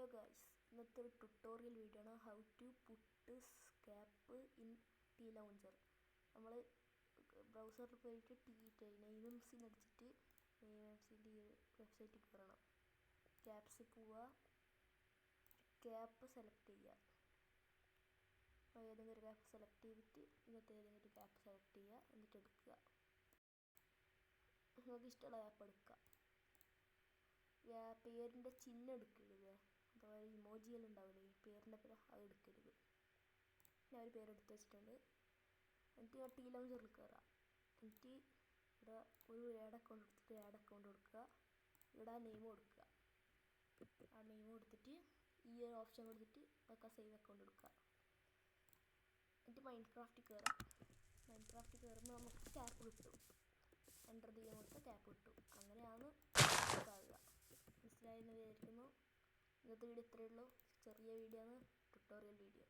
Hello guys, ഇന്നത്തെ ഒരു tutorial video ആണ്. How to put scap in T launcher. നമ്മൾ ബ്രൗസറിൽ പോയിട്ട് നെയ്മെംസി അടിച്ചിട്ട് നെയ്മെംസിൻ്റെ വെബ്സൈറ്റിൽ കയറണം. ക്യാപ്സ് പോവുക, ക്യാപ്പ് സെലക്ട് ചെയ്യുക. ഏതെങ്കിലും ഒരു ക്യാപ്പ് സെലക്ട് ചെയ്തിട്ട് ഇന്നത്തെ ഏതെങ്കിലും ഒരു ക്യാപ്പ് സെലക്ട് ചെയ്യുക, എന്നിട്ട് എടുക്കുക. നിങ്ങൾക്ക് ഇഷ്ടമുള്ള ക്യാപ്പ് എടുക്കുക. പേരിൻ്റെ ചിഹ്നം എടുക്കരുത്, അഥവാ ഇമോജിയെല്ലാം ഉണ്ടാവില്ലേ ഈ പേരിൻ്റെ പേര്, അത് എടുക്കരുത്. ഞാൻ ഒരു പേരെടുത്ത് വെച്ചിട്ടുണ്ട്. എന്നിട്ട് ഞാൻ ടി ലോഞ്ചറിൽ കയറാം. എന്നിട്ട് ഇവിടെ ഒരു ആഡ് അക്കൗണ്ട് എടുത്തിട്ട് ആഡ് അക്കൗണ്ട് കൊടുക്കുക. ഇവിടെ ആ നെയിം കൊടുക്കുക. ആ നെയിം കൊടുത്തിട്ട് ഈ ഒരു ഓപ്ഷൻ കൊടുത്തിട്ട് ഒക്കെ സേവ് അക്കൗണ്ട് എടുക്കുക. എന്നിട്ട് മൈൻക്രാഫ്റ്റിൽ കയറാം. മൈൻക്രാഫ്റ്റിൽ കയറുമ്പോൾ നമുക്ക് ക്യാപ്പ് കിട്ടും. എൻ്റർ ചെയ്യാൻ കൊടുത്ത ക്യാപ്പ് കിട്ടും. അങ്ങനെയാണ് ആകുക. മനസ്സിലായെന്ന് വിചാരിക്കുന്നു. ഇന്നത്തെ വീഡിയോ ഇത്രയേ ഉള്ളൂ. ചെറിയ വീഡിയോ ആണ്, ട്യൂട്ടോറിയൽ വീഡിയോ.